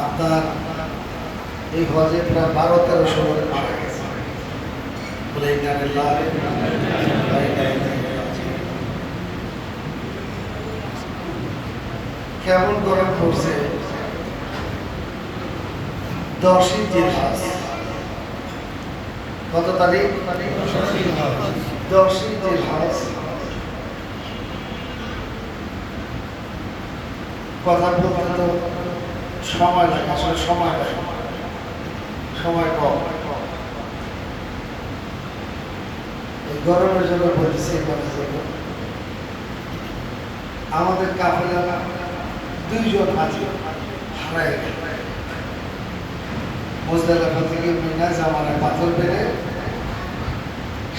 আপনার এই হজে প্রায় 12-13 জন মারা গেছে। কেমন গরম পড়ছে। 10ই জিলহজ, কত তারিখ? 10ই জিলহজ। কথা বলতে তো সময় লাগে, আসলে সময় লাগে, সময় কম। এই গরমের জন্য বলতেছি, আমাদের কাফেলা 2 জন হাজি হারায় গেল। মুজদালিফা থেকে মিনা জামানে পাথর পেরে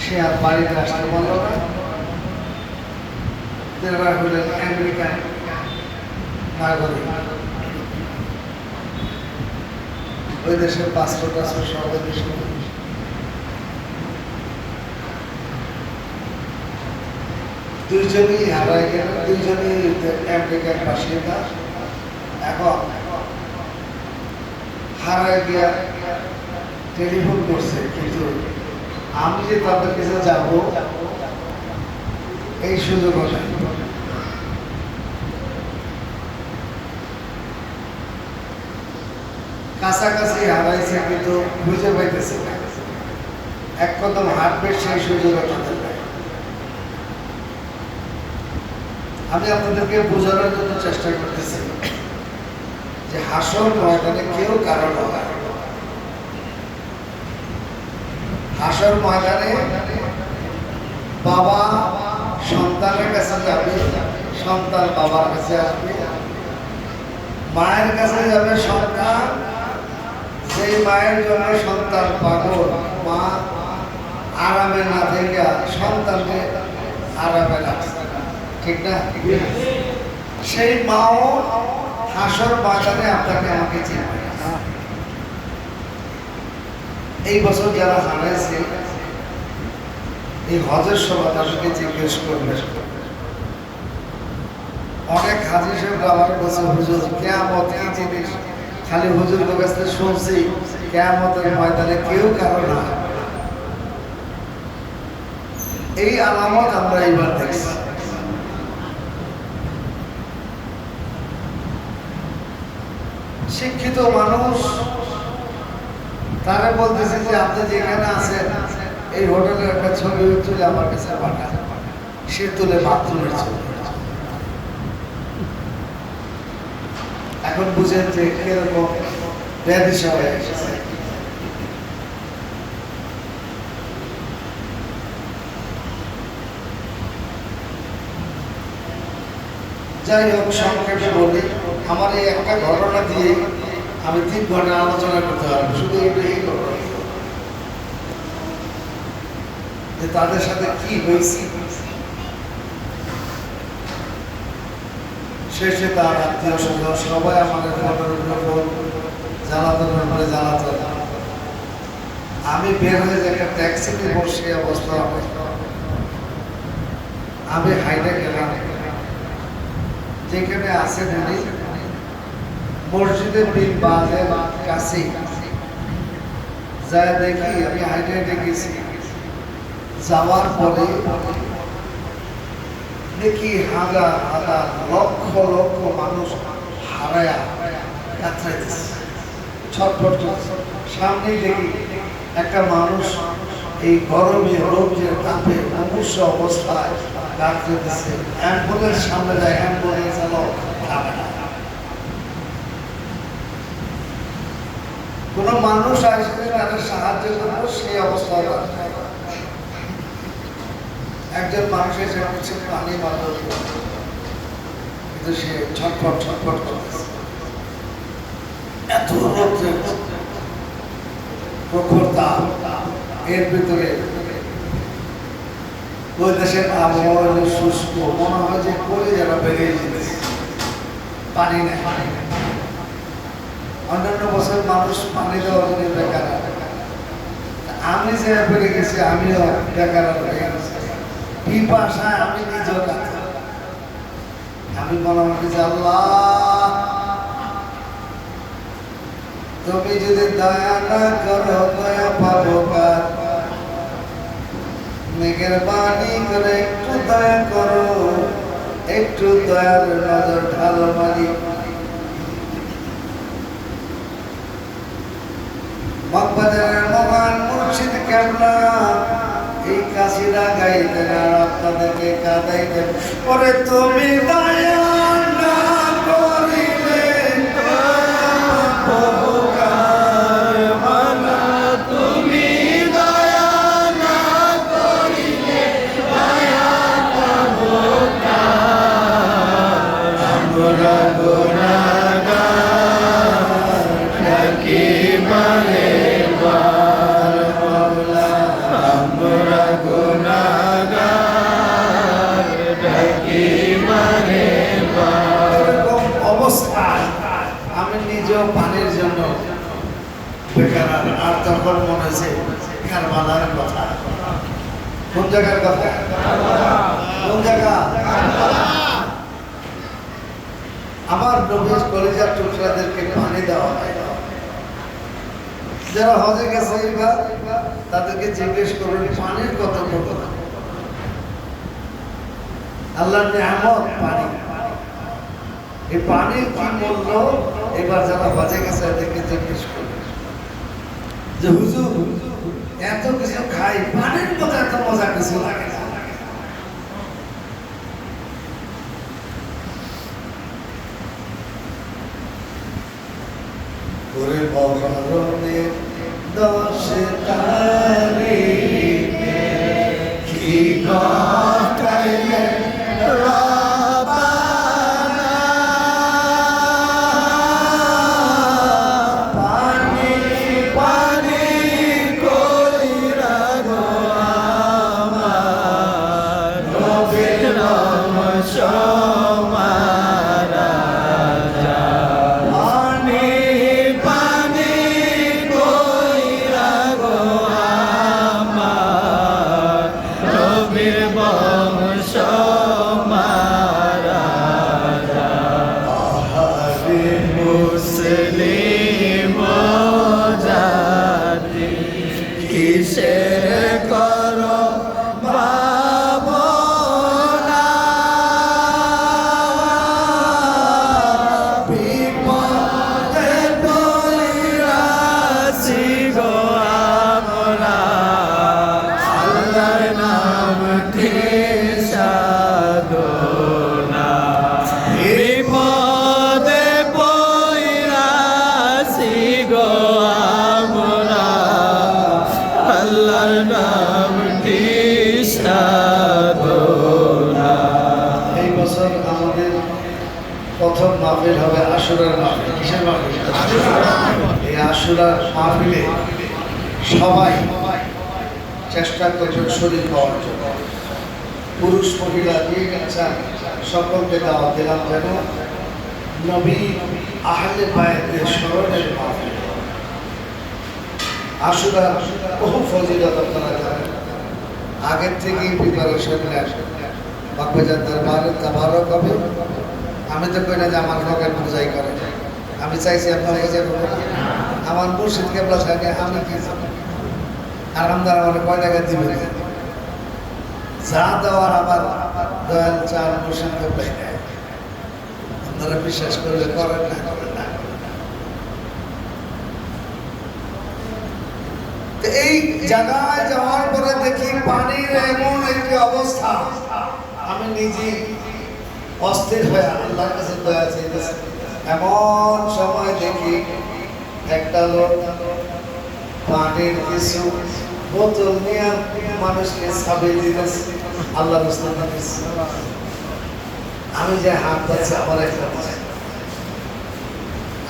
সে আর বাড়িতে আসতে পারল না। তারা হলেন আমেরিকান নাগরিক, ওই দেশের পাসপোর্ট সব দেশে। দুইজনই হারায় গেল, দুইজনই আমেরিকার বাসিন্দা। এখন হারায় গিয়া টেলিফোন করছে, কিন্তু আমি যে তাদের কাছে যাব এই সুযোগ নাই। কাছাকাছি হারাইছে, কিন্তু খুঁজে পাইতেছে না। এক কদম হাঁটবে, সেই সুযোগ তাদের নাই। আমি আপনাদেরকে বোঝানোর জন্য চেষ্টা করতেছি যে হাসর ময়দানে কেউ কারণ হয়। হাসর ময়দানে বাবা সন্তানের কাছে যাবে, সন্তান বাবার কাছে আসবে, মায়ের কাছে যাবে সন্তান। সেই মায়ের জন্য সন্তান পাগল, মা আরামে না থেকে সন্তানকে আরামে রাখছে, ঠিক না? সেই মাও হাসর ময়দানে আপনাকে আমাকে চিনবে। এই বছর যারা হারাইছে, এই হজের সময় তাদেরকে জিজ্ঞেস করবে। অনেক হাজি সাহেব আমার কাছে, হুজুর কিয়ামত কি জিনিস? খালি হুজুর কাছ থেকে শুনছি, কিয়ামতের ময়দানে কেউ কারো না। এই আলামত আমরা এইবার দেখছি। শিক্ষিত মানুষ তারা বলতেছে যে আপনি যেখানে আছেন এই হোটেলের একটা ছবি তুলে আমার কাছে পাঠান। সে তুলে বাথরুমের ছবি। এখন বুঝেন যে কিরকম ব্যাধিসা হয়ে গেছে। যাই হোক, সংক্ষেপে বলি, আমার এই একটা ঘটনা দিয়ে আমি 3 ঘন্টা আলোচনা করতে পারবো। শুধু এই ঘটনা যে তাদের সাথে কি হয়েছে। শেষে তার আত্মীয় স্বজন সবাই আমাদের ফোনের উপর জ্বালাতনের উপরে জ্বালাতন। আমি বের হয়ে যে একটা ট্যাক্সিতে বসে অবস্থা, আমি হাইটে গেলাম যেখানে আছে উনি মসজিদের বিল বাজের কাছে। যা দেখি, আমি হাইটে হেঁটে গেছি, যাওয়ার পরে দেখি হাজার হাজার লক্ষ লক্ষ মানুষ হারায়া কাতরাইতেছে, ছটফট করছে। সামনেই দেখি একটা মানুষ এই গরমে রোদের তাপে মুমূর্ষ অবস্থায় কাতরাইতেছে। অ্যাম্বুলেন্স সামনে যায়, অ্যাম্বুলেন্স এলো যাবে না। কোনো মানুষ আসবে তাদের সাহায্য করবো, সেই অবস্থা একজন মানুষ এসে কিছু পানি বাদল, কিন্তু সে ছটফট ছটফট করতেছে। এত রোদ্রের প্রখর তাপ, এর ভিতরে ওই দেশের আবহাওয়া শুষ্ক, মনে হয় যে করে যারা বেরিয়ে যেতেছে, পানি নেই। অন্যান্য বছর মানুষ পানি দেওয়ার জন্য বেকার, আমি যে বেড়ে গেছি আমিও বেকার হয়ে গেছি। পিপাসায় আমি নিজেও কাছে, আমি মনে মনে যে আল্লাহ তুমি যদি দয়া না করো দয়া পাবো কার? মেহেরবানি করে একটু দয়া করো, একটু দয়ার নজর ঢালো মালিক। মগবাজারের মহান মুর্শিদ কেবলা এই কাশিরা গাইতেন আর আপনাদেরকে কাঁদাইতেন। পরে তুমি দয়া না করিলে পাবো কার? মালা তুমি দয়া না করিলে দয়া পাবো কার? আমরা গুনাহগার ডাকি মানে বার মাওলা, আমরা গুনাহগার ডাকি মানে বার। এরকম অবস্থায় আমি নিজেও পানির জন্য বেকার। আর তখন মনে হয়েছে কারবালার কথা। কোন জায়গার কথা? কোন জায়গা? আমার নবীর কলিজার টুকরাদেরকে পানি দেওয়া হয়। যারা হজে গেছে এবার তাদেরকে জিজ্ঞেস করবেন পানির কত মূল্য। আল্লাহর নিয়ামত পানি, এই পানির কি মূল্য এবার যারা হজে গেছে এদেরকে জিজ্ঞেস করবেন যে হুজুর এত কিছু খাই, পানির মতো এত মজা কিছু লাগে না। ওরে ভগবানের 10 তারিখে কি ঘটাইলে রবানা, পানি পানি কইরা গো আমার নবীর নাম সমারা পানি পানি কইরা গো আমার নবীর বংশ মারা আহারে মুসলিম জাতি কিসের করো ভাবনা, বিপদে পড়িয়াছি গো আমরা, আল্লাহর নামটি সাধনা। বিপদে পড়িয়াছি গো আমরা, আল্লাহর নামটি সাধনা। এই বছর আমাদের প্রথম মাহফিল হবে আশুরার মাহফিল। কিসের মাহফিল? এই আশুরার মাহফিলে সবাই চেষ্টা করবেন শরীর পাওয়ার জন্য। পুরুষ মহিলা যে ইচ্ছা সকলকে দাওয়াত দিলাম যেন নবী আহলে বায়তের স্মরণের মাহফিল। আশুরা বহু ফজিলত আপনারা জানেন, আগের থেকেই প্রিপারেশন নেন। বাগবাজার দরবারে তাবারক হবে। আমি তো কই না যে আমার লোকে পূজাই করে, আমি চাইছি আপনার পূজা করবেন। আমার মুর্শিদ কেবলা সাহেব আমি কি আর আমদার আমার কয় টাকা দিবেন? যা দেওয়ার আবার দয়াল চার মুর্শিদ কেবলাই দেয়। আপনারা বিশ্বাস করলে করেন না করেন না। এই জায়গায় যাওয়ার পরে দেখি পানির এমন একটি অবস্থা, আমি নিজে অস্থির হয়ে আল্লাহর কাছে দয়া চাইতেছি। এমন সময় দেখি একটা লোক পানির কিছু বোতল নিয়ে মানুষকে ছাপিয়ে দিতেছে। আল্লাহ আমি যে হাত পাচ্ছি আমার একটা,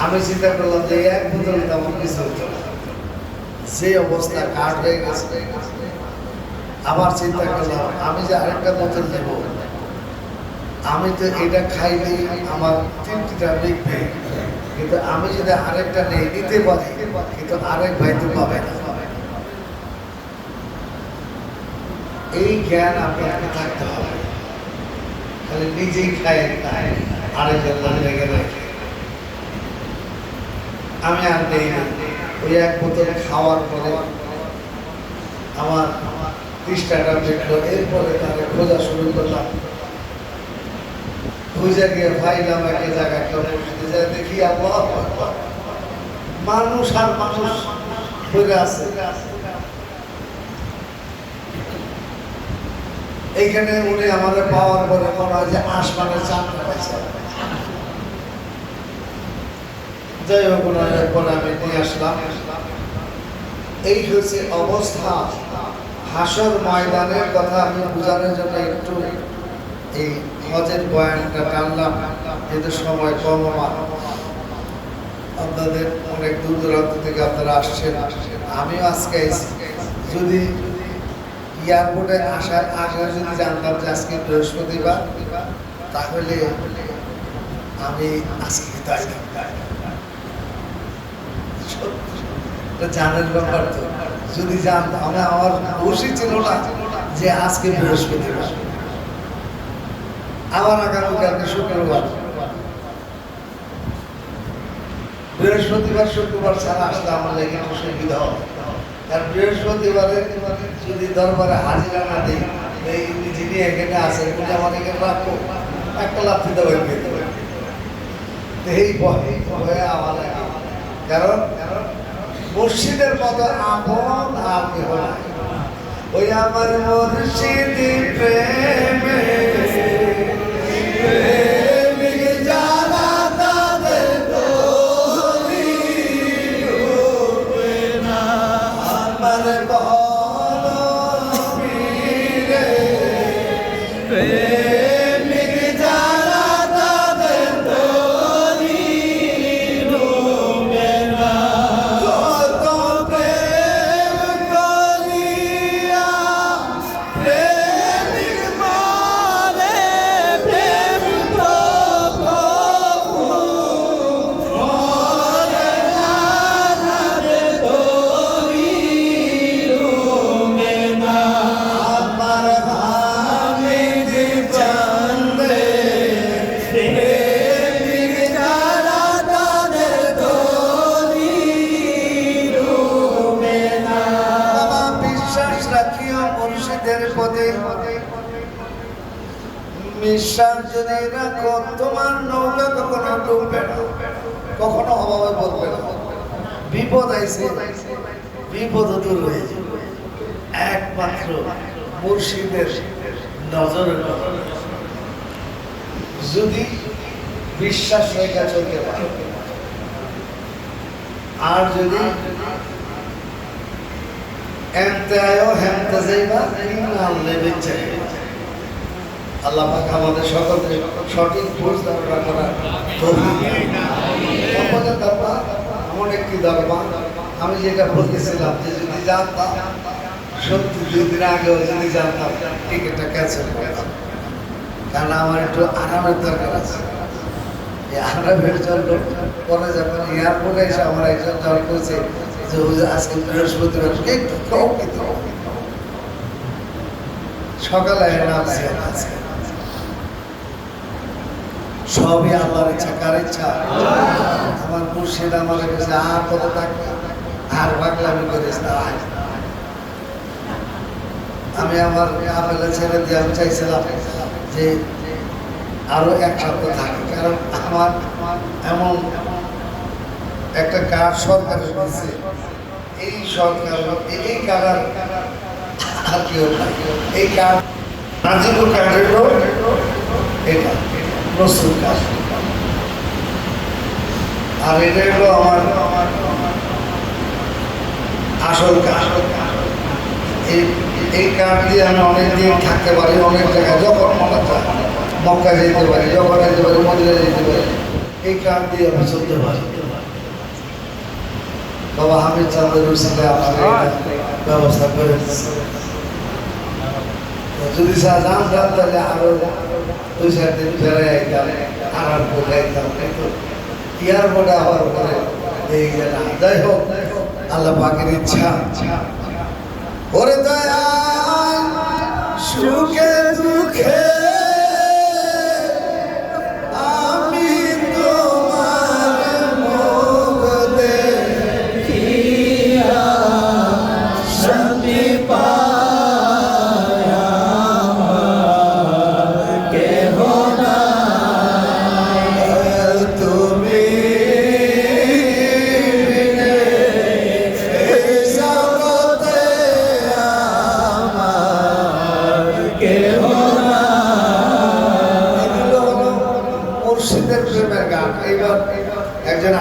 আমি চিন্তা করলাম যে এক বোতল তেমন কিছু হতো না, যে অবস্থা কাঠ হয়ে গেছে। আবার চিন্তা করলাম আমি যে আরেকটা বোতল দেব, আমি তো এটা খাইলে আমার তৃপ্তিটা লিখবে, কিন্তু আমি যদি আরেকটা নেই নিতে পারি, কিন্তু আরেক ভাই তো পাবে না। এই জ্ঞান আপনাকে থাকতে হবে। খালি নিজেই খায় আরেকজন লেগে রাখে। আমি আর নেই না। ওই এক বোতল খাওয়ার পরে আমার পৃষ্ঠাটা দেখলো, এরপরে তাকে খোঁজা শুরু করলাম। খুঁজে গিয়ে ভাইলাম এক জায়গায় একটা মসজিদে যায়, দেখি আল্লাহ মানুষ আর মানুষ পড়ে আছে। এইখানে উনি আমাদের পাওয়ার পরে মনে হয় যে আসমানের চাঁদটা পাইছে। যাই হোক, ওনার পরে আমি নিয়ে আসলাম। এই হচ্ছে অবস্থা। হাসর ময়দানের কথা আমি বোঝানোর জন্য একটু এই হজের বয়ানটা টানলাম, যেহেতু সময় কম আমার। আপনাদের অনেক দূর দূরান্ত থেকে আপনারা আসছেন, আমিও আজকে যদি এয়ারপোর্টে আসার আগে যদি জানতাম যে আজকে বৃহস্পতিবার, তাহলে আমি আজকে তাই জানার ব্যাপার। তো যদি জানতাম, আমার উচিত ছিল না যে আজকে বৃহস্পতিবার, আমার আগামীকালকে শুক্রবার। বৃহস্পতিবার শুক্রবার ছাড়া আসলে আমার লেগে একটু সুবিধা হবে। আর বৃহস্পতিবারে যদি দরবারে হাজিরা না দিই, যিনি এখানে আছেন উনি আমার এখানে রাখবো, একটা লাভ দিতে পারবে। এই ভয়ে আমার লাগে, কারণ মুর্শিদের মতো আপন আর কেহ নাই। ওই আমার মুর্শিদি প্রেমে বিশ্বাস যদি রাখো, তোমার নৌকা কখনো ডুববে না, কখনো অভাবে বলবে না। বিপদ আইছে, বিপদ দূর হয়ে যাবে একমাত্র মুর্শিদের নজরের কারণে। যদি বিশ্বাস রেখে চলতে পারে, আর যদি এমতে আয়ো হেমতে যাইবা, লেবে চাই। আল্লাহ পাক আমাদের সকলকে সঠিক বুঝ ধারণা করার এমন একটি দরবার। আমি যেটা বলতেছিলাম যে যদি জানতাম, সত্যি 2 দিন আগেও যদি জানতাম, টিকিটটা ক্যান্সেল করতাম। কারণ আমার একটু আরামের দরকার আছে। এই আরামের জন্য পরে যখন এয়ারপোর্টে এসে আমার একজন জল করছে যে আজকে বৃহস্পতিবার, একটু সকালে নামছে। সবই আল্লাহর ইচ্ছা। কার ইচ্ছা? আমার মুর্শিদ আমার কাছে আর কত টাকা আর পাগলামি করিস না। আমি আমার আপেলে ছেড়ে দিয়ে আমি চাইছিলাম যে আরো 1 সপ্তাহ থাকি, কারণ আমার এমন একটা কার্ড সরকারের দিচ্ছে, এই সরকার এই কার্ড আর কেউ না, এই কার্ড নাজিবুর কার্ডের এটা প্রস্তুত কাজ। আর এটা হলো আমার আসল কাজ। এই কার্ড দিয়ে আমি অনেক দিন থাকতে পারি, অনেক জায়গায় যখন মনে চায় মক্কা যেতে পারি, যখন যেতে পারি মদিনা যেতে পারি, এই কার্ড দিয়ে আমি চলতে পারি। বাবা হামিদ চাঁদের উসিলে আমাদের ব্যবস্থা করে দিচ্ছে। যদি জানতাম তাহলে আরো 2-4 দিন ফেরে আইতাম, আর বোঝাইতাম, কিন্তু এয়ারপোর্টে আবার পরে এই যে না। যাই হোক, আল্লাহ পাকের ইচ্ছা। ওরে দয়াল সুখে দুঃখে আমি তোমার মুখ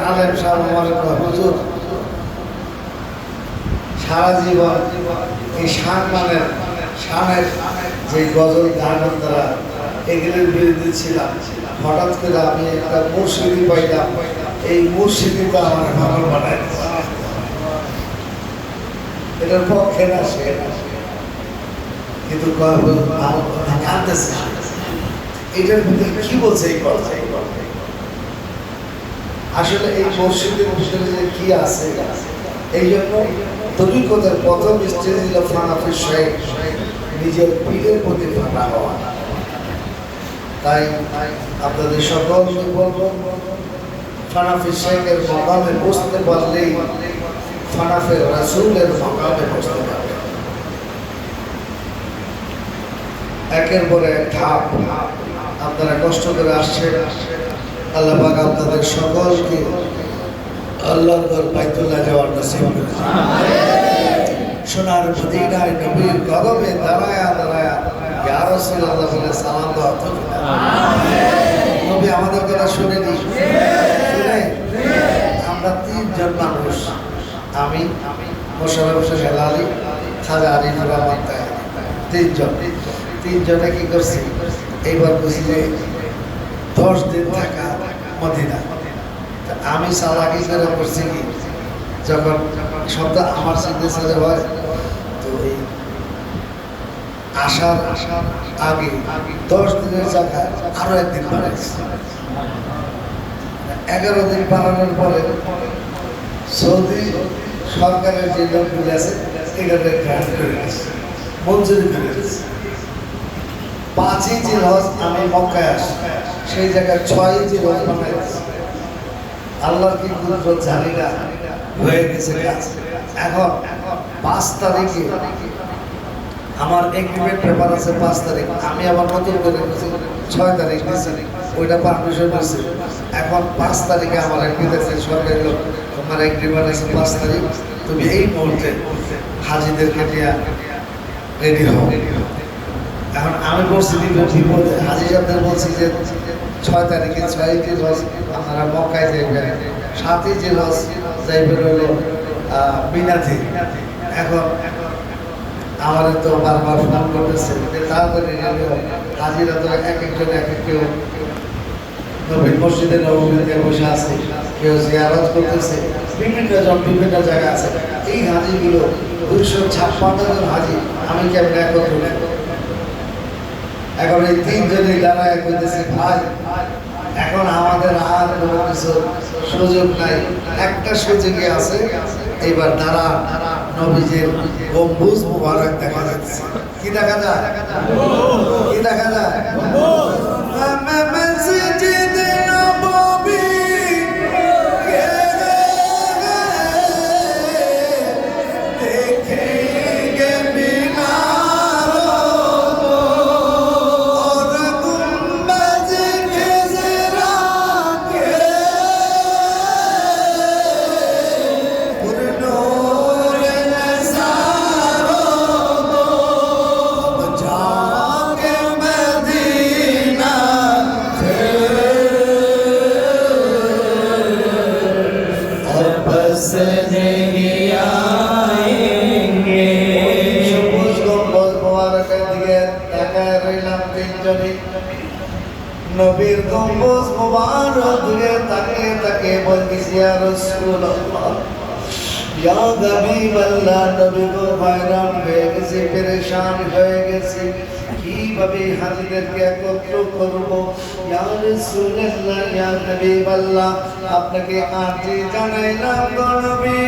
আলেম সাহেব আমার হুজুর সারা জীবন এই শানের যে গজল গান দ্বারা এগুলোর বিরুদ্ধে ছিলাম। হঠাৎ করে আমি একটা মুর্শিদি পাইলাম, এই মুর্শিদিটা আমার ভালো বানায় এটার পক্ষে না সে, কিন্তু কাঁদতেছে এটার ভিতরে কি বলছে এই কথা। আসলে এই মসজিদের ভিতরে যে কি আছে, এই জন্য তরিকতের প্রথম স্টেজ ছিল ফানাফি শেখ, নিজের পীরের প্রতি ফানা হওয়া। তাই আপনাদের সকলকে বলবো, ফানাফি শেখের মকামে বসতে পারলেই ফানাফের রাসূলের মকামে বসতে পারবে। একের পর এক ধাপ আপনারা কষ্ট করে আসছেন। আল্লাহ পাক আপনাদের সকলকে আল্লাহর ঘর বাইতুল্লাহ যাওয়ার নসিব করে দিন। সোনার মদিনায় নবীর কদমে দাঁড়ায়া দাঁড়ায়া ইয়া রাসূলুল্লাহ বলে সালাম দাও। নবী আমাদের কথা শুনেনি? শুনে আমরা তিনজন মানুষ, আমি মোশাররফ হোসেন হেলালি, খাজা আরিফুর রহমান তাই, তিনজনে কি করছি, এইবার বুঝি যে 10 দিন থাকা মদিনা। আমি চালাকি করে করছি কি, যখন শব্দ আমার সিগনেচারে হয়, তো এই আসার আগে 10 দিনের জায়গায় আরো একদিন বাড়াইছি। 11 দিন বাড়ানোর পরে সৌদি সরকারের যে লোকগুলি আছে এটাকে গ্রান্ট করে দিচ্ছে, মঞ্জুরি করে দিচ্ছে। 5ই জিলহজ আমি মক্কায় আসি, সেই জায়গায় 6ই জিলহজ বানাই দিচ্ছে। আল্লাহর কি কুদরত জানি না, হয়ে গেছে কাজ। এখন 5 তারিখে আমার এগ্রিমেন্ট পেপার আছে, 5 তারিখ আমি আবার নতুন করে 6 তারিখ দিয়েছি, ওইটা পারমিশন হয়েছে। এখন 5 তারিখে আমার দিতেছে সরকারি লোক, তোমার এগ্রিমেন্ট আছে 5 তারিখ, তুমি এই মুহূর্তে হাজিদেরকে নিয়ে রেডি হও। এখন আমি বলছি বিপদে, হাজি সাহেবদের বলছি যে 6 তারিখে 6ই জিলহজ আপনারা মক্কায় যাইবেন, 7ই জিলহজ যাইবেন হলো মিনাতে। এখন আমাদের তো বারবার ফোন করতেছে তাড়াতাড়ি হাজিরা তো এক একজন এক এক, কেউ নবীর মসজিদে নববীতে বসে আছে, কেউ জিয়ারত করতেছে, বিভিন্ন জন বিভিন্ন জায়গা আছে। এই হাজিগুলো 256 জন হাজি আমি কেমন একত্র। এখন এই 3 জনই দাঁড়ায় করতেছে, ভাই এখন আমাদের আর কোনো কিছু সুযোগ নাই, একটা সুযোগই আছে, এইবার দাঁড়া নবীজির গম্বুজ মুবারক দেখা যাচ্ছে। কি দেখা যায়? কি দেখা যায়? নবীর গম্বুজ মুবারক দিকে তাকিয়ে তাকিয়ে বলতেছি, ইয়া রাসূলুল্লাহ, ইয়া হাবিবাল্লাহ, নবী গো হয়রান হয়ে গেছি, পেরেশান হয়ে গেছি, কিভাবে হাজিদেরকে একত্র করব। ইয়া রাসূলুল্লাহ, ইয়া হাবিবাল্লাহ, আপনাকে আরজি জানাইলাম গো নবী,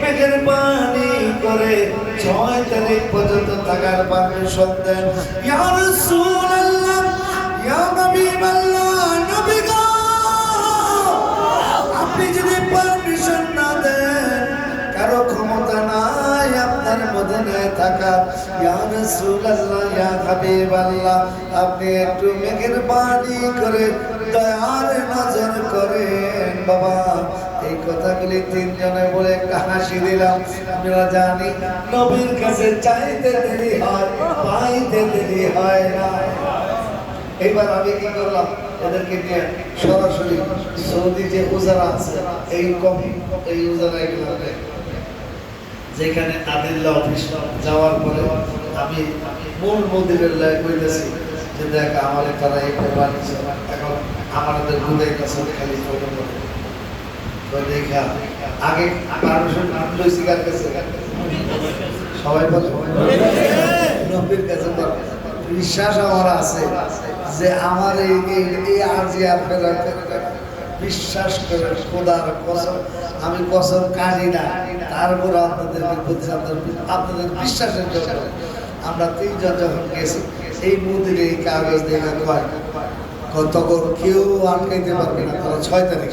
মেহেরবানি করে 6 তারিখ পর্যন্ত থাকার পারমিশন দেন। ইয়া রাসূলুল্লাহ, ইয়া হাবিবাল্লাহ, নবী গো আপনি যদি পারমিশন না দেন, কারো ক্ষমতা নাই আপনার মদিনায় থাকা। ইয়া রাসূলুল্লাহ, ইয়া হাবিবাল্লাহ, আপনি একটু মেহেরবানি করে দয়ার নজর করেন। বাবা এই কথাগুলি 3 জনে বলে একটা হাসি দিলাম। আমরা জানি নবীর কাছে চাইতে দেরি হয়, পাইতে দেরি হয় না। এইবার আমি কি করলাম, এদেরকে নিয়ে সরাসরি সৌদি যে উজারা আছে এই উজারা এগুলো যেখানে আদিল্লা অফিস যাওয়ার পরে আমি মূল মন্দিরের লাইন কইতেছি যে দেখ আমাদের তারা এই পেপার এখন আমাদের গুদের কাছে খালি ফটো করে তো দেখা আগে পারমিশন লইছি কার কাছে সবাই বলে নবীর কাছে বিশ্বাস আমার আছে যে আমার এই আরজি আপনারা বিশ্বাস করে খোদার কসম আমি কসম কাটি না তারপর আপনাদের বিশ্বাসের জন্য আমরা তিনজন যখন গেছি এই মন্দিরে এই কাগজ দেখা কয় তখন কেউ আটকাইতে পারবে না তারা 6 তারিখ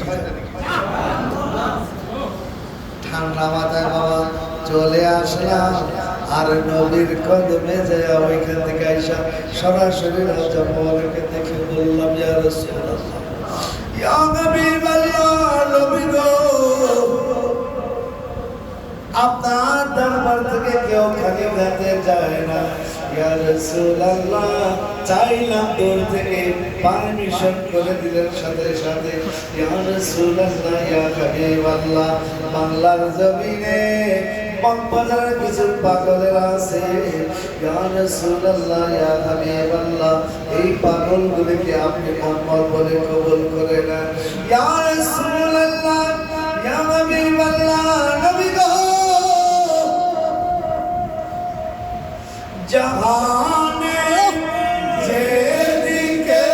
ঠান্ডা মাথায় বাবা চলে আসলাম আর নবীর কদমে যায় ওইখান থেকে আইসা সরাসরি রাজা মৌলকে দেখে বললাম ইয়া রাসূলুল্লাহ ইয়া হাবিবাল্লাহ নবী গো আপনার দরবার থেকে কেউ খালি যেতে চায় না ইয়া রাসূলুল্লাহ চাইলাম দূর থেকে পারমিশন করে দিলেন সাথে সাথে ইয়া রাসূলুল্লাহ ইয়া হাবিবাল্লাহ বাংলার জমিনে বাজারের কিছু পাগলের আছে ইয়া রাসূলুল্লাহ ইয়া হাবিবাল্লাহ এই পাগলগুলোকে আপনি মুহাম্মদ বলে কবুল করে নেন ইয়া রাসূলুল্লাহ ইয়া হাবিবাল্লাহ নবী গো জাহানে যেদিকে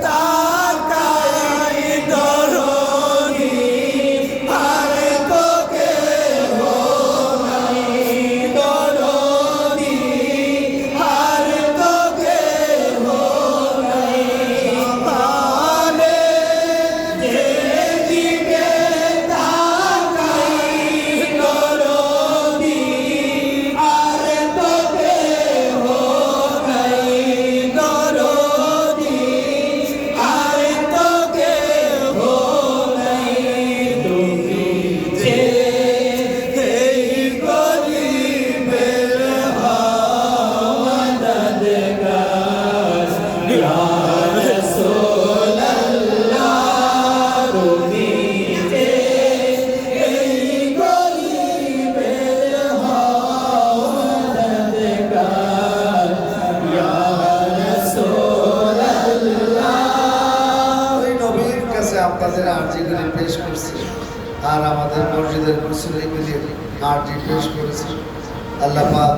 তাকাই দরদি আর তোকে হো নাই দরদি আর তোকে হো নাই জাহানে যেদিকে তাকাই দরদি আর তোকে হো নাই দরদি আর তোকে হো নাই তুমি যে এই গরিবের মদদগার ইয়া রাসূলুল্লাহ তুমি যে এই গরিবের মদদগার ইয়া রাসূলুল্লাহ ওই নবীর কাছে আপনাদের আরজিগুলি পেশ করছি আর আমাদের মসজিদের মুসলিমদের আরজি পেশ করেছি আল্লাহ পাক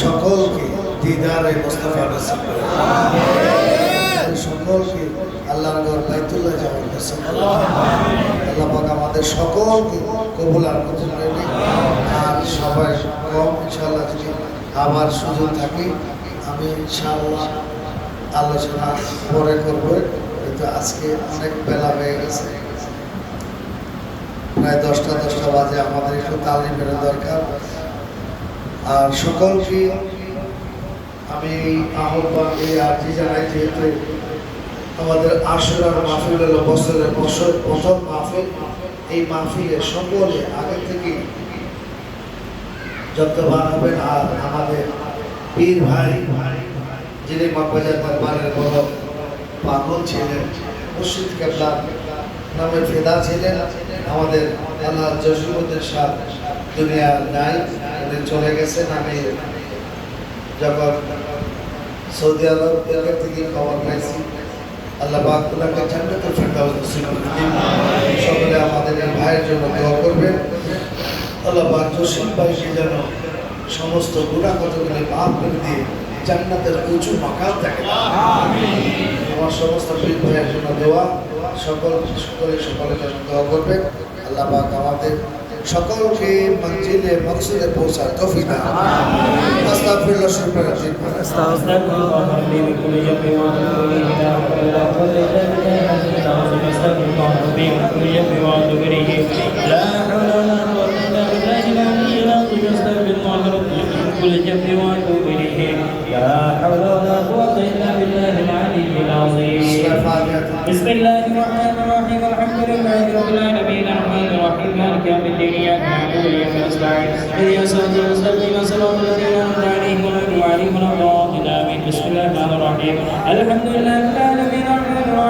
সকলকে দিদারে মুস্তাফা নসিব করে আমিন সকলকে আল্লাহর ঘর বাইতুল্লাহ যাওয়ার নসিব করে আল্লাহ পাক আমাদের সকলকে কবুল আর মঞ্জুর করে নিন আর সবাই কম ইনশাআল্লাহ যদি আবার সুযোগ থাকে আমি ইনশাআল্লাহ আলোচনা পরে করব কিন্তু আজকে অনেক বেলা হয়ে গেছে প্রায় 10টা বাজে আমাদের একটু তালিমের দরকার আর সকলকে আমি আহ্বান এই আর্জি জানাই যেহেতু আমাদের আশুরার মাহফিল হলো বছরের প্রথম মাহফিল এই মাহফিলে সকলে আগে থেকে যত্নবান হবেন আর আমাদের পীর ভাই যিনি মগবাজার দরবারের বড় পাগল ছিলেন মুর্শিদ কেবলা নামে ফেদা ছিলেন আমাদের আল্লাহ জসিমুদ্দিন শাহ দুনিয়ার নাই উনি চলে গেছেন আমি যখন সৌদি আরব থেকে খবর পাইছি আল্লাহ পাক ওনাকে জান্নাতুল ফেরদাউস নসিব করে দিন সকলে আমাদের এই ভাইয়ের জন্য দোয়া করবেন আল্লাহ পাক জসিম ভাইকে যেন সমস্ত গুনাহ কতগুলি মাফ করে দিয়ে জান্নাতের উঁচু মাকাম থাকে আমার সমস্ত পীর ভাইয়ের জন্য দোয়া সকলের জন্য দোয়া করবেন আল্লাহ পাক আমাদের সকলকে মঞ্জিলে মকসুদে পৌঁছার তৌফিক দান আস্তাগফিরুল্লাহ আস্তাগফিরুল্লাহ মিন কুল্লি যামবি ওয়া কুল্লি লা হাওলা ওয়ালা কুওয়াতা ইল্লা বিল্লাহ كل جنب واتوب اليه لا حول ولا قوه الا بالله العلي العظيم بسم الله الرحمن الرحيم الحمد لله رب العالمين الرحمن الرحيم مالك يوم الدين اياك نعبد واياك نستعين اهدنا الصراط المستقيم صراط الذين انعمت عليهم غير المغضوب عليهم ولا الضالين امين بسم الله الرحمن الرحيم الحمد لله رب العالمين الرحمن الرحيم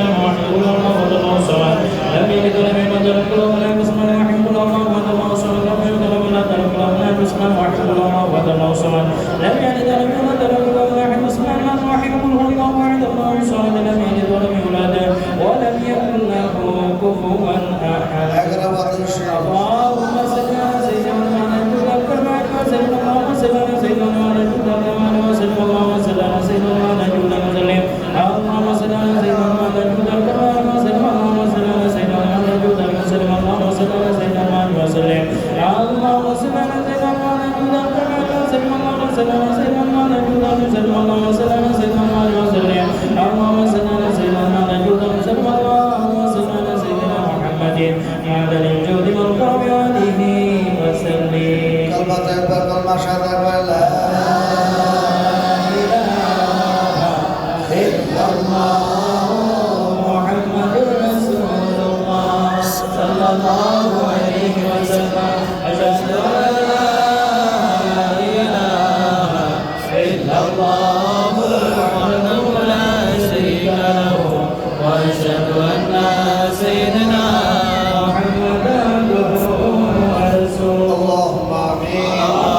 الرحمن الرحيم قل هو الله احد الله الصمد لم يلد ولم يولد ولم يكن له كفوا احد بسم الله الرحمن الرحيم قل هو الله احد الله الصمد لم يلد ولم يولد ولم يكن له كفوا احد بسم الله الرحمن الرحيم قل هو الله احد الله الصمد لم يلد ولم يولد ولم يكن له كفوا احد بسم الله الرحمن الرحيم قل هو الله احد الله الصمد لم يلد ولم يولد ولم يكن له كفوا احد اللهم صل على سيدنا محمد اللهم صل على سيدنا محمد اللهم صل على سيدنا محمد اللهم صل على سيدنا محمد اللهم صل على سيدنا محمد اللهم صل على سيدنا محمد وسلم اللهم صل على سيدنا محمد اللهم صل على سيدنا محمد اللهم صل على سيدنا محمد وسلم اللهم صل على سيدنا محمد اللهم صل على سيدنا محمد عدد الجود والكرم وآله وسلم كلمة شهادة لا إله إلا الله محمد رسول الله صلى الله عليه وسلم أشهد أن لا إله إلا الله وحده لا شريك له وأشهد أن سيدنا محمدا عبده ورسوله اللهم آمين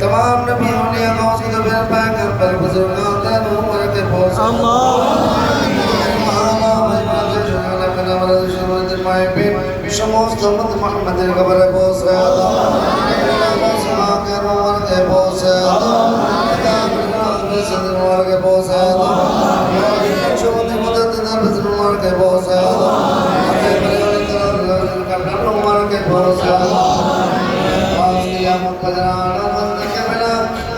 तमाम नबी औलिया गौस के दरबार पाकर पर बुजुर्गों के रूह के पहुंच समस्त उम्मत मोहम्मद के कब्र पहुंचे के रूह के पहुंचे के पहुंचे मदद दरबार के पहुंचे के पहुंचे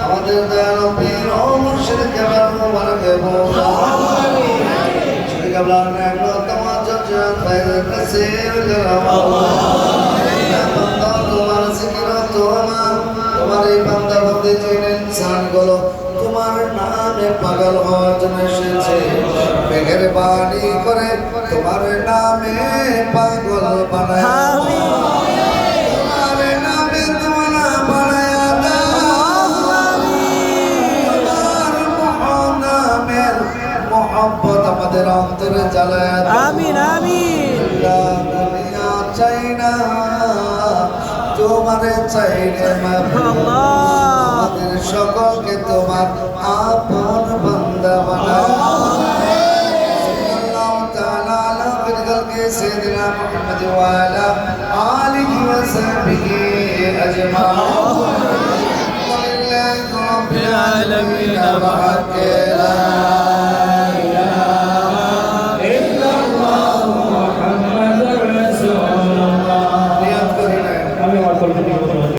আমাদের দয়ালু পীর ও মুর্শিদ কেবলা মুবারকে বোঝা মুর্শিদ কেবলা ने को तमाम जन फैज नसीब करो बंदा तुम्हारा जिक्र तुम्हारे बंदा बंदे जिन इंसान गुलो তোমার নামে পাগল হওয়ার জন্য এসেছে মেহেরবানি করে তোমার নামে পাগল বানায় আমাদের অন্তরে জ্বালায় আমিন আমিন দুনিয়া চাই না তোমারে চাইলে আমাদের সকলকে তোমার আপন বান্দা বানাও সাল্লাল্লাহু তাআলা আলা খালিলকে সাইয়্যিদিনা মুহাম্মদ ওয়া আলা আলিহি ওয়া সাহবিহি আজমাইন العالمين بحق لا